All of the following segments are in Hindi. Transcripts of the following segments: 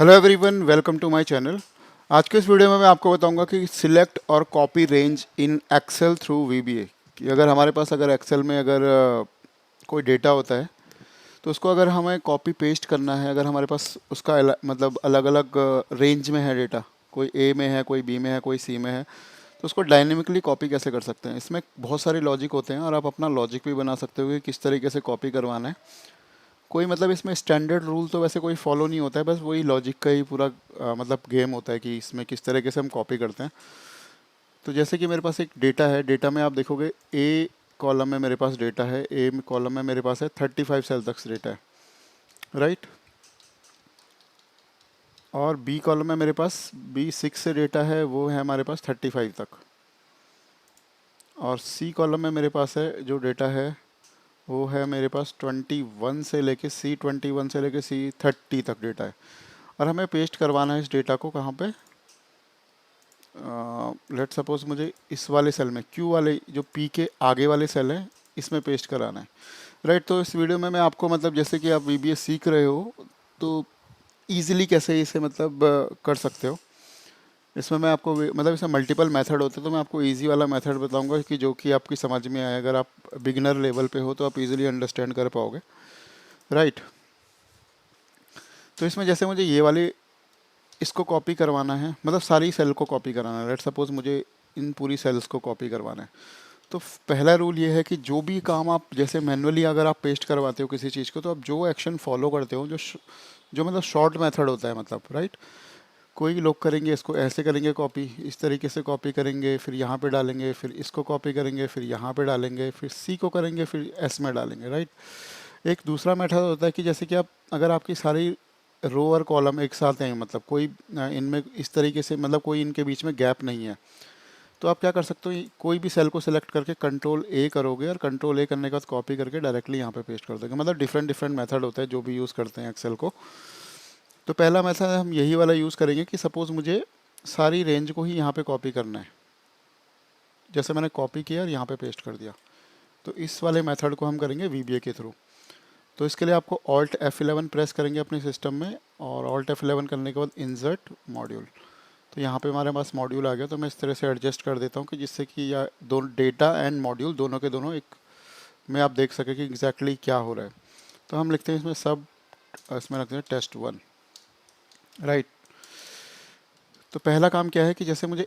Hello everyone, welcome to my channel. आज के इस वीडियो में मैं आपको बताऊंगा कि सिलेक्ट और copy range in Excel through VBA. कि अगर हमारे पास अगर एक्सेल में अगर कोई डेटा होता है तो उसको अगर हमें कॉपी पेस्ट करना है, अगर हमारे पास उसका मतलब अलग अलग रेंज में है डेटा, कोई ए में है, कोई बी में है, कोई सी में है, तो उसको डायनेमिकली कॉपी कैसे कर सकते हैं। इसमें बहुत सारे लॉजिक होते हैं और आप अपना लॉजिक भी बना सकते हो कि किस तरीके से कॉपी करवाना है। कोई मतलब इसमें स्टैंडर्ड रूल तो वैसे कोई फॉलो नहीं होता है, बस वही लॉजिक का ही पूरा मतलब गेम होता है कि इसमें किस तरीके से हम कॉपी करते हैं। तो जैसे कि मेरे पास एक डेटा है, डेटा में आप देखोगे ए कॉलम में मेरे पास डेटा है, ए कॉलम में मेरे पास है 35 सेल तक डेटा है, राइट। और बी कॉलम में मेरे पास B6 से डेटा है, वो है हमारे पास 35 तक। और सी कॉलम में मेरे पास है जो डेटा है वो है मेरे पास 21 से लेके C21 से लेके C30 तक डेटा है। और हमें पेस्ट करवाना है इस डेटा को कहाँ पे, लेट सपोज मुझे इस वाले सेल में, क्यू वाले जो पी के आगे वाले सेल है, इसमें पेस्ट कराना है, राइट। तो इस वीडियो में मैं आपको मतलब जैसे कि आप वीबीएस सीख रहे हो तो इजीली कैसे इसे मतलब कर सकते हो। इसमें मैं आपको मतलब इसमें मल्टीपल मेथड होते हैं, तो मैं आपको इजी वाला मेथड बताऊंगा कि जो कि आपकी समझ में आए। अगर आप बिगिनर लेवल पे हो तो आप इजीली अंडरस्टैंड कर पाओगे, राइट। तो इसमें जैसे मुझे ये वाली इसको कॉपी करवाना है, मतलब सारी सेल को कॉपी कराना है। लेट सपोज मुझे इन पूरी सेल्स को कॉपी करवाना है। तो पहला रूल ये है कि जो भी काम आप जैसे मैनुअली अगर आप पेस्ट करवाते हो किसी चीज़ को, तो आप जो एक्शन फॉलो करते हो, जो मतलब शॉर्ट मेथड होता है, मतलब राइट। कोई लोग करेंगे इसको ऐसे करेंगे कॉपी, इस तरीके से कॉपी करेंगे, फिर यहाँ पे डालेंगे, फिर इसको कॉपी करेंगे, फिर यहाँ पे डालेंगे, फिर सी को करेंगे, फिर एस में डालेंगे, राइट। एक दूसरा मेथड होता है कि जैसे कि आप अगर आपकी सारी रो और कॉलम एक साथ हैं, मतलब कोई इनमें इस तरीके से मतलब कोई इनके बीच में गैप नहीं है, तो आप क्या कर सकते हो, कोई भी सेल को सिलेक्ट करके कंट्रोल ए करोगे और कंट्रोल ए करने के बाद कॉपी करके डायरेक्टली यहाँ पे पेस्ट कर दोगे। मतलब डिफरेंट डिफरेंट मेथड होता है जो भी यूज़ करते हैं एक्सेल को। तो पहला मेथड हम यही वाला यूज़ करेंगे कि सपोज़ मुझे सारी रेंज को ही यहाँ पे कॉपी करना है। जैसे मैंने कॉपी किया और यहाँ पे पेस्ट कर दिया, तो इस वाले मेथड को हम करेंगे वीबीए के थ्रू। तो इसके लिए आपको ऑल्ट F11 प्रेस करेंगे अपने सिस्टम में, और ऑल्ट F11 करने के बाद इंसर्ट मॉड्यूल। तो यहाँ पे हमारे पास मॉड्यूल आ गया। तो मैं इस तरह से एडजस्ट कर देता हूँ कि जिससे कि या दोनों डेटा एंड मॉड्यूल दोनों के दोनों एक में आप देख सकें कि एग्जैक्टली क्या हो रहा है। तो हम लिखते हैं इसमें सब, इसमें रखते हैं test1, राइट। तो पहला काम क्या है कि जैसे मुझे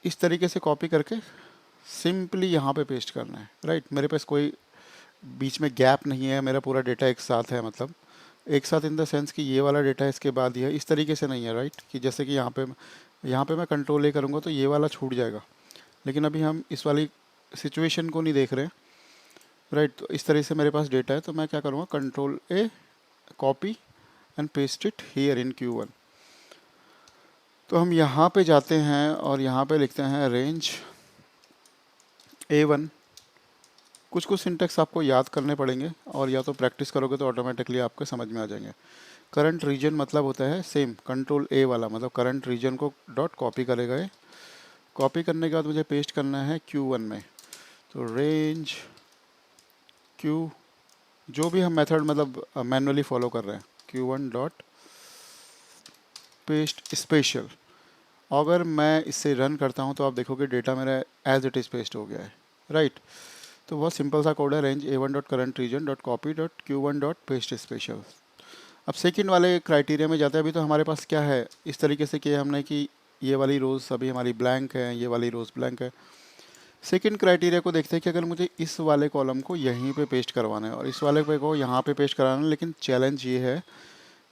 इस तरीके से कॉपी करके सिंपली यहाँ पे पेस्ट करना है, राइट। मेरे पास कोई बीच में गैप नहीं है, मेरा पूरा डेटा एक साथ है, मतलब एक साथ इन द सेंस कि ये वाला डेटा इसके बाद ही है, इस तरीके से नहीं है, राइट। कि जैसे कि यहाँ पे मैं कंट्रोल ए करूँगा तो ये वाला छूट जाएगा, लेकिन अभी हम इस वाली सिचुएशन को नहीं देख रहे हैं, राइट। तो इस तरह से मेरे पास डेटा है, तो मैं क्या करूँगा, control A, copy and paste it here in Q1। तो हम यहाँ पे जाते हैं और यहाँ पे लिखते हैं रेंज A1। कुछ कुछ सिंटेक्स आपको याद करने पड़ेंगे और या तो प्रैक्टिस करोगे तो ऑटोमेटिकली आपको समझ में आ जाएंगे। करंट रीजन मतलब होता है सेम कंट्रोल ए वाला, मतलब करंट रीजन को डॉट कॉपी करेगा ये। कॉपी करने के बाद मुझे पेस्ट करना है Q1 में। तो रेंज Q, जो भी हम मेथड मतलब मैनुअली फॉलो कर रहे हैं, Q1 डॉट पेस्ट स्पेशल। अगर मैं इसे रन करता हूँ तो आप देखोगे डेटा मेरा एज इट इज़ पेस्ट हो गया है, राइट। तो बहुत सिंपल सा कोड है, range A1 dot current region dot copy dot Q1 dot paste special. अब सेकंड वाले क्राइटेरिया में जाते हैं। अभी तो हमारे पास क्या है, इस तरीके से किया हमने कि ये वाली रोज़ अभी हमारी ब्लैंक है, ये वाली रोज़ ब्लैंक है। सेकंड क्राइटेरिया को देखते हैं कि अगर मुझे इस वाले कॉलम को यहीं पे पेस्ट करवाना है और इस वाले पे को यहाँ पे पेस्ट कराना है, लेकिन चैलेंज ये है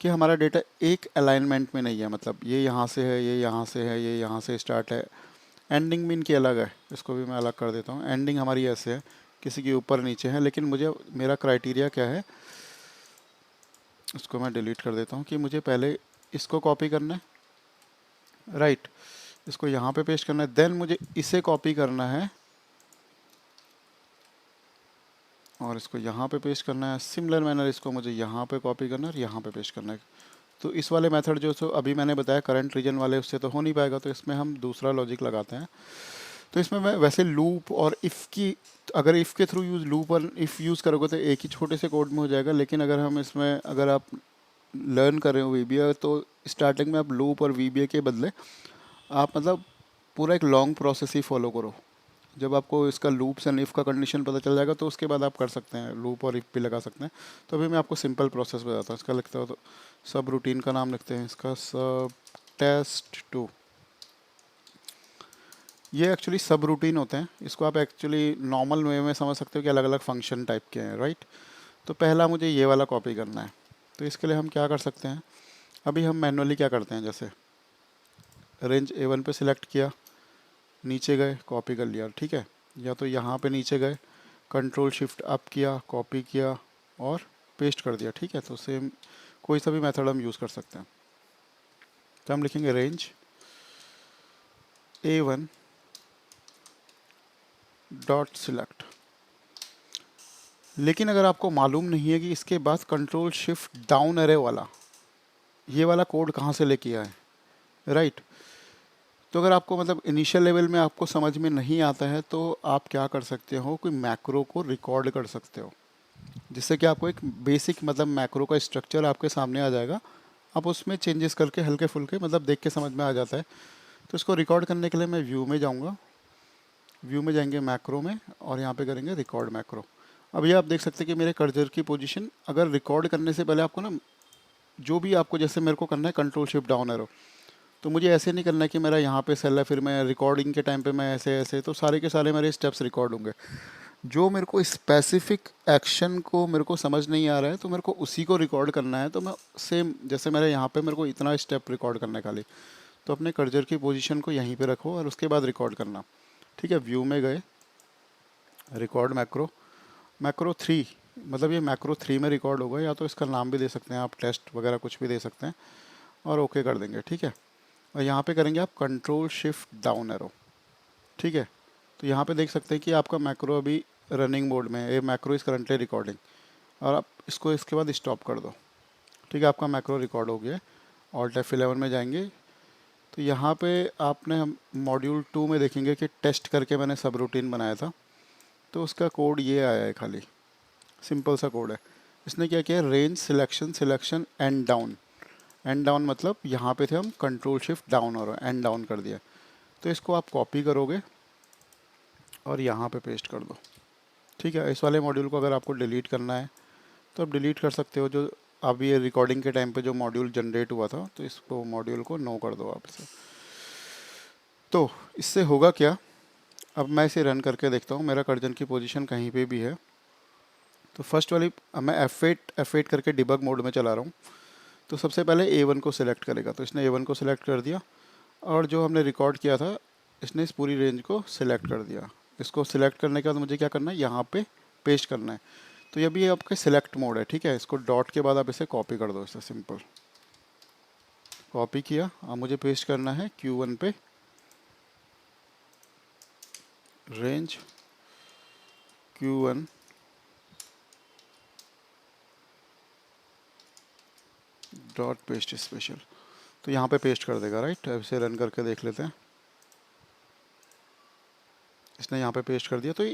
कि हमारा डेटा एक अलाइनमेंट में नहीं है, मतलब ये यहाँ से है, ये यहाँ से है, ये यहाँ से स्टार्ट है, एंडिंग भी इनकी अलग है। इसको भी मैं अलग कर देता हूँ। एंडिंग हमारी ऐसे है, किसी के ऊपर नीचे है, लेकिन मुझे मेरा क्राइटेरिया क्या है, उसको मैं डिलीट कर देता हूँ कि मुझे पहले इसको कॉपी करना है, राइट। इसको यहाँ पे पेस्ट करना है, देन मुझे इसे कॉपी करना है और इसको यहाँ पे पेस्ट करना है। सिमिलर मैनर इसको मुझे यहाँ पे कॉपी करना है और यहाँ पे पेस्ट करना है। तो इस वाले मेथड जो सो अभी मैंने बताया करंट रीजन वाले, उससे तो हो नहीं पाएगा, तो इसमें हम दूसरा लॉजिक लगाते हैं। तो इसमें मैं वैसे लूप और इफ़ की, अगर इफ़ के थ्रू यूज़ लूप और इफ़ यूज़ करोगे तो एक ही छोटे से कोड में हो जाएगा, लेकिन अगर हम इसमें अगर आप लर्न कर रहे हो वीबीए तो स्टार्टिंग में आप लूप और वीबीए के बदले आप मतलब पूरा एक लॉन्ग प्रोसेस ही फॉलो करो। जब आपको इसका लूप्स एंड इफ़ का कंडीशन पता चल जाएगा तो उसके बाद आप कर सकते हैं, लूप और इफ भी लगा सकते हैं। तो अभी मैं आपको सिंपल प्रोसेस बताता हूँ। इसका लिखता हूँ तो सब रूटीन का नाम लिखते हैं इसका सब टेस्ट टू। ये एक्चुअली सब रूटीन होते हैं, इसको आप एक्चुअली नॉर्मल वे में समझ सकते हो कि अलग अलग फंक्शन टाइप के हैं, राइट। तो पहला मुझे ये वाला कॉपी करना है, तो इसके लिए हम क्या कर सकते हैं, अभी हम मैनुअली क्या करते हैं, जैसे रेंज A1 पे सिलेक्ट किया, नीचे गए कॉपी कर लिया, ठीक है। या तो यहाँ पे नीचे गए, कंट्रोल शिफ्ट अप किया, कॉपी किया और पेस्ट कर दिया, ठीक है। तो सेम कोई सा भी मेथड हम यूज़ कर सकते हैं। तो हम लिखेंगे रेंज A1 डॉट सिलेक्ट। लेकिन अगर आपको मालूम नहीं है कि इसके बाद कंट्रोल शिफ्ट डाउन एरे वाला ये वाला कोड कहाँ से लेके आए, राइट। तो अगर आपको मतलब इनिशियल लेवल में आपको समझ में नहीं आता है तो आप क्या कर सकते हो, कोई मैक्रो को रिकॉर्ड कर सकते हो, जिससे कि आपको एक बेसिक मतलब मैक्रो का स्ट्रक्चर आपके सामने आ जाएगा। आप उसमें चेंजेस करके हल्के फुल्के मतलब देख के समझ में आ जाता है। तो इसको रिकॉर्ड करने के लिए मैं व्यू में जाऊँगा, व्यू में जाएंगे मैक्रो में और यहाँ पे करेंगे रिकॉर्ड मैक्रो। अब ये आप देख सकते हैं कि मेरे कर्सर की पोजीशन, अगर रिकॉर्ड करने से पहले आपको ना जो भी आपको जैसे मेरे को करना है कंट्रोल शिफ्ट डाउन एरो, तो मुझे ऐसे नहीं करना है कि मेरा यहाँ पे सेल है फिर मैं रिकॉर्डिंग के टाइम पे मैं ऐसे ऐसे, तो सारे के सारे मेरे स्टेप्स रिकॉर्ड होंगे। जो मेरे को स्पेसिफिक एक्शन को मेरे को समझ नहीं आ रहा है तो मेरे को उसी को रिकॉर्ड करना है, तो मैं सेम जैसे मेरे यहाँ पे मेरे को इतना स्टेप रिकॉर्ड करना है खाली, तो अपने कर्सर की पोजीशन को यहीं पे रखो और उसके बाद रिकॉर्ड करना, ठीक है। व्यू में गए, रिकॉर्ड मैक्रो, मैक्रो 3, मतलब ये मैक्रो 3 में रिकॉर्ड होगा, या तो इसका नाम भी दे सकते हैं आप, टेस्ट वगैरह कुछ भी दे सकते हैं, और ओके कर देंगे, ठीक है। और यहाँ पे करेंगे आप कंट्रोल शिफ्ट डाउन एरो, ठीक है। तो यहाँ पे देख सकते हैं कि आपका मैक्रो अभी रनिंग मोड में है, ये मैक्रो इज़ करंटली रिकॉर्डिंग, और आप इसको इसके बाद स्टॉप कर दो, ठीक है। आपका मैक्रो रिकॉर्ड हो गया है। ऑल्ट F11 में जाएंगे तो यहाँ पे आपने हम मॉड्यूल 2 में देखेंगे कि टेस्ट करके मैंने सब रूटीन बनाया था, तो उसका कोड ये आया है, खाली सिंपल सा कोड है। इसने क्या किया, range selection selection and down, and down मतलब यहाँ पे थे हम कंट्रोल शिफ्ट डाउन और एंड डाउन कर दिया। तो इसको आप कॉपी करोगे और यहाँ पे पेस्ट कर दो, ठीक है। इस वाले मॉड्यूल को अगर आपको डिलीट करना है तो आप डिलीट कर सकते हो, जो अभी ये रिकॉर्डिंग के टाइम पे जो मॉड्यूल जनरेट हुआ था, तो इसको मॉड्यूल को नो कर दो आप इसे। तो इससे होगा क्या, अब मैं इसे रन करके देखता हूँ, मेरा कर्जन की पोजीशन कहीं पे भी है। तो फर्स्ट वाली मैं F8 करके डिबग मोड में चला रहा हूँ। तो सबसे पहले A1 को सिलेक्ट करेगा, तो इसने A1 को सिलेक्ट कर दिया, और जो हमने रिकॉर्ड किया था इसने इस पूरी रेंज को सिलेक्ट कर दिया। इसको सिलेक्ट करने के बाद मुझे क्या करना है, यहाँ पे पेस्ट करना है। तो ये भी आपके सिलेक्ट मोड है, ठीक है। इसको डॉट के बाद आप इसे कॉपी कर दो, इसे सिंपल कॉपी किया। अब मुझे पेस्ट करना है Q1 पे, range Q1 dot paste special, तो यहाँ पे पेस्ट कर देगा, राइट। अब इसे रन करके देख लेते हैं, इसने यहाँ पे पेस्ट कर दिया। तो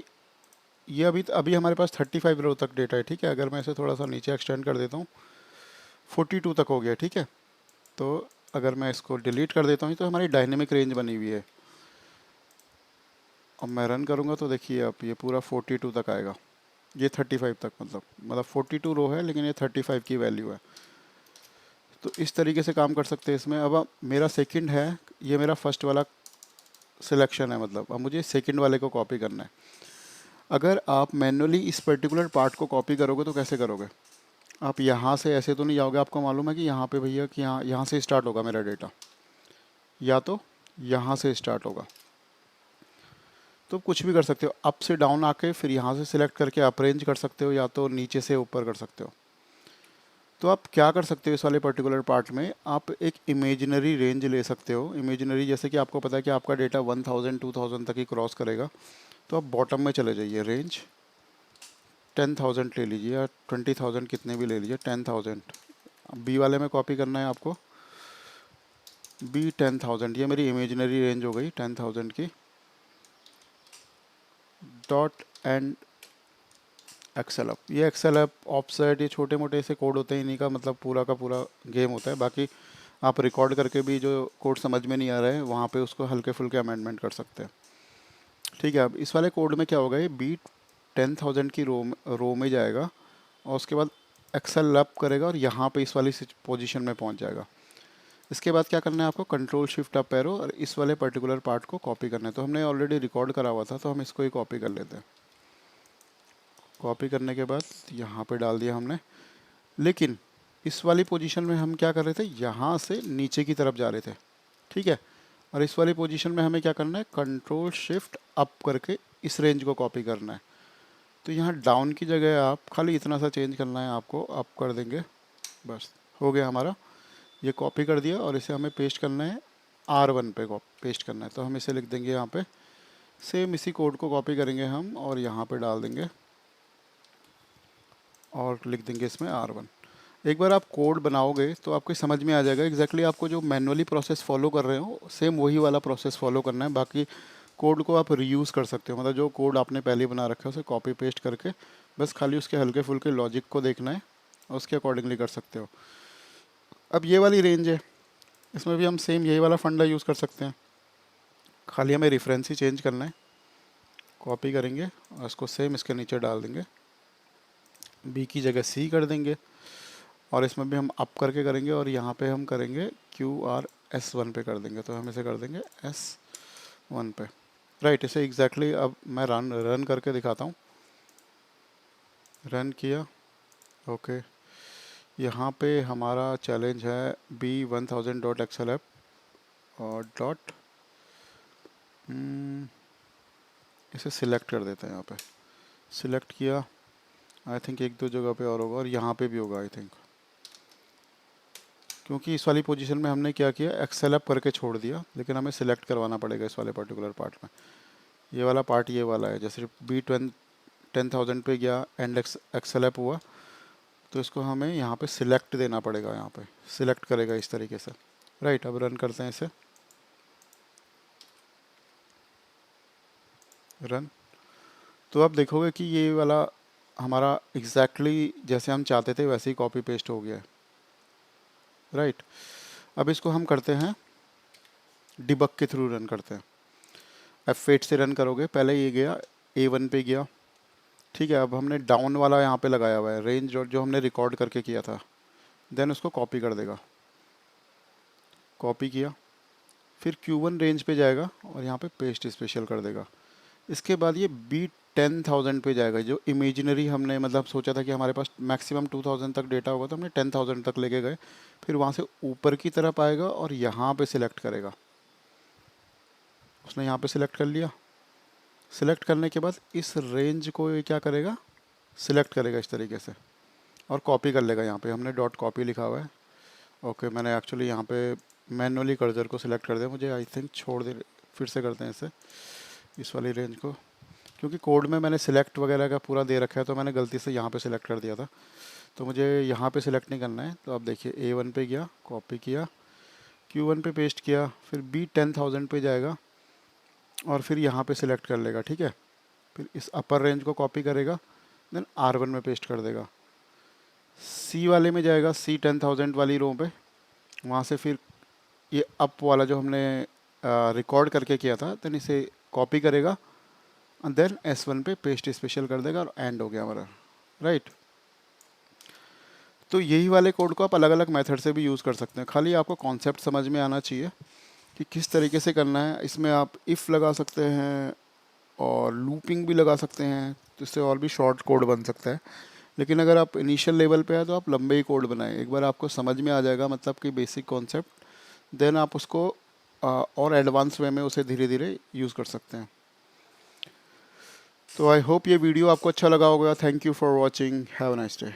ये अभी हमारे पास 35 रो तक डेटा है, ठीक है। अगर मैं इसे थोड़ा सा नीचे एक्सटेंड कर देता हूँ, 42 तक हो गया, ठीक है। तो अगर मैं इसको डिलीट कर देता हूँ तो हमारी डायनेमिक रेंज बनी हुई है। अब मैं रन करूँगा तो देखिए अब ये पूरा 42 तक आएगा, ये 35 तक, मतलब 42 रो है लेकिन ये 35 की वैल्यू है। तो इस तरीके से काम कर सकते हैं इसमें। अब मेरा सेकंड है, ये मेरा फर्स्ट वाला सिलेक्शन है, मतलब अब मुझे सेकंड वाले को कॉपी करना है। अगर आप मैन्युअली इस पर्टिकुलर पार्ट को कॉपी करोगे तो कैसे करोगे, आप यहाँ से ऐसे तो नहीं जाओगे, आपको मालूम है कि यहाँ पे भैया कि यहाँ से स्टार्ट होगा मेरा डेटा, या तो यहाँ से स्टार्ट होगा। तो कुछ भी कर सकते हो, अप से डाउन आके फिर यहाँ से सिलेक्ट करके अप रेंज कर सकते हो, या तो नीचे से ऊपर कर सकते हो। तो आप क्या कर सकते हो, इस वाले पर्टिकुलर पार्ट में आप एक इमेजिनरी रेंज ले सकते हो। इमेजिनरी जैसे कि आपको पता है कि आपका डेटा 1000 2000 तक ही क्रॉस करेगा, तो आप बॉटम में चले जाइए, रेंज 10,000 ले लीजिए या 20,000 कितने भी ले लीजिए, 10,000। बी वाले में कॉपी करना है आपको, बी 10,000, ये मेरी इमेजिनरी रेंज हो गई 10,000 की। डॉट एंड एक्सेल ऐप, ये एक्सेल ऐप ऑफसेट, ये छोटे मोटे ऐसे कोड होते हैं, इन्हीं का मतलब पूरा का पूरा गेम होता है। बाकी आप रिकॉर्ड करके भी जो कोड समझ में नहीं आ रहा है वहाँ पे उसको हल्के फुल्के अमेंडमेंट कर सकते हैं। ठीक है, अब इस वाले कोड में क्या होगा, ये बी 10,000 की रो में जाएगा और उसके बाद एक्सेल लैप करेगा और यहाँ पे इस वाली पोजीशन में पहुँच जाएगा। इसके बाद क्या करना है आपको, कंट्रोल शिफ्ट अप एरो और इस वाले पर्टिकुलर पार्ट को कॉपी करना है। तो हमने ऑलरेडी रिकॉर्ड करा हुआ था तो हम इसको ही कॉपी कर लेते हैं। कॉपी करने के बाद यहाँ पे डाल दिया हमने, लेकिन इस वाली पोजीशन में हम क्या कर रहे थे, यहाँ से नीचे की तरफ जा रहे थे। ठीक है, और इस वाली पोजीशन में हमें क्या करना है, कंट्रोल शिफ्ट अप करके इस रेंज को कॉपी करना है। तो यहाँ डाउन की जगह आप खाली इतना सा चेंज करना है, आपको अप कर देंगे, बस हो गया हमारा। ये कॉपी कर दिया और इसे हमें पेस्ट करना है R1 पे पेस्ट करना है। तो हम इसे लिख देंगे यहाँ पे, सेम इसी कोड को कॉपी करेंगे हम और यहाँ पे डाल देंगे और लिख देंगे इसमें R1। एक बार आप कोड बनाओगे तो आपको समझ में आ जाएगा एग्जैक्टली आपको जो मैनुअली प्रोसेस फॉलो कर रहे हो सेम वही वाला प्रोसेस फॉलो करना है। बाकी कोड को आप रीयूज़ कर सकते हो, मतलब जो कोड आपने पहले बना रखा है उसे कॉपी पेस्ट करके बस खाली उसके हल्के फुल्के लॉजिक को देखना है और उसके अकॉर्डिंगली कर सकते हो। अब ये वाली रेंज है, इसमें भी हम सेम यही वाला फंडा यूज़ कर सकते हैं, खाली हमें रेफरेंस ही चेंज करना है। कॉपी करेंगे और इसको सेम इसके नीचे डाल देंगे, बी की जगह सी कर देंगे और इसमें भी हम अप करके करेंगे और यहाँ पे हम करेंगे QR S1 पे कर देंगे। तो हम इसे कर देंगे S1 पे, राइट। इसे एग्जैक्टली अब मैं रन करके दिखाता हूँ। रन किया, ओके। यहाँ पे हमारा चैलेंज है B1000.xlf और डॉट, इसे सिलेक्ट कर देते हैं। यहाँ पे सिलेक्ट किया, आई थिंक एक दो जगह पे और होगा और यहाँ पे भी होगा आई थिंक, क्योंकि इस वाली पोजीशन में हमने क्या किया, एक्सेल करके छोड़ दिया, लेकिन हमें सिलेक्ट करवाना पड़ेगा इस वाले पर्टिकुलर पार्ट में। ये वाला पार्ट ये वाला है, जैसे B10,000 पे गया एंड एक्सेल हुआ तो इसको हमें यहाँ पे सिलेक्ट देना पड़ेगा, यहाँ पे सिलेक्ट करेगा इस तरीके से, राइट। अब रन करते हैं इसे, रन। तो आप देखोगे कि ये वाला हमारा एग्जैक्टली जैसे हम चाहते थे वैसे ही कॉपी पेस्ट हो गया है, राइट। अब इसको हम करते हैं डिबग के थ्रू रन करते हैं। F8 से रन करोगे, पहले ये गया A1 पे गया, ठीक है। अब हमने डाउन वाला यहाँ पे लगाया हुआ है रेंज जो हमने रिकॉर्ड करके किया था, देन उसको कॉपी कर देगा। कॉपी किया, फिर Q1 रेंज पे जाएगा और यहाँ पे पेस्ट स्पेशल कर देगा। इसके बाद ये B10,000 पे जाएगा, जो इमेजिनरी हमने मतलब सोचा था कि हमारे पास मैक्सिमम 2000 तक डेटा होगा तो हमने 10,000 तक लेके गए। फिर वहाँ से ऊपर की तरफ आएगा और यहाँ पे सिलेक्ट करेगा। उसने यहाँ पे सिलेक्ट कर लिया। सिलेक्ट करने के बाद इस रेंज को ये क्या करेगा, सिलेक्ट करेगा इस तरीके से और कॉपी कर लेगा। यहाँ पे हमने डॉट कॉपी लिखा हुआ है, ओके। मैंने एक्चुअली यहाँ पे मैनुअली कर्सर को सिलेक्ट कर दिया, मुझे आई थिंक छोड़ दे, फिर से करते हैं इसे, इस वाली रेंज को, क्योंकि कोड में मैंने सिलेक्ट वगैरह का पूरा दे रखा है तो मैंने गलती से यहाँ पे सिलेक्ट कर दिया था, तो मुझे यहाँ पे सिलेक्ट नहीं करना है। तो अब देखिए A1 पे गया, कॉपी किया, Q1 पे पेस्ट किया, फिर B10,000 पे जाएगा और फिर यहाँ पे सिलेक्ट कर लेगा, ठीक है। फिर इस अपर रेंज को कॉपी करेगा, देन R1 में पेस्ट कर देगा। C वाले में जाएगा, C10,000 वाली रो पे, वहाँ से फिर ये अप वाला जो हमने रिकॉर्ड करके किया था, देन इसे कॉपी करेगा और देन S1 पे पेस्ट स्पेशल कर देगा और एंड हो गया हमारा, राइट। तो यही वाले कोड को आप अलग अलग मेथड से भी यूज़ कर सकते हैं, खाली आपको कॉन्सेप्ट समझ में आना चाहिए कि किस तरीके से करना है। इसमें आप इफ़ लगा सकते हैं और लूपिंग भी लगा सकते हैं, तो इससे और भी शॉर्ट कोड बन सकता है। लेकिन अगर आप इनिशियल लेवल पे है तो आप लंबे ही कोड बनाएं, एक बार आपको समझ में आ जाएगा मतलब कि बेसिक कॉन्सेप्ट, देन आप उसको और एडवांस वे में उसे धीरे धीरे यूज़ कर सकते हैं। तो आई होप ये वीडियो आपको अच्छा लगा होगा। Thank you for watching, have a nice day.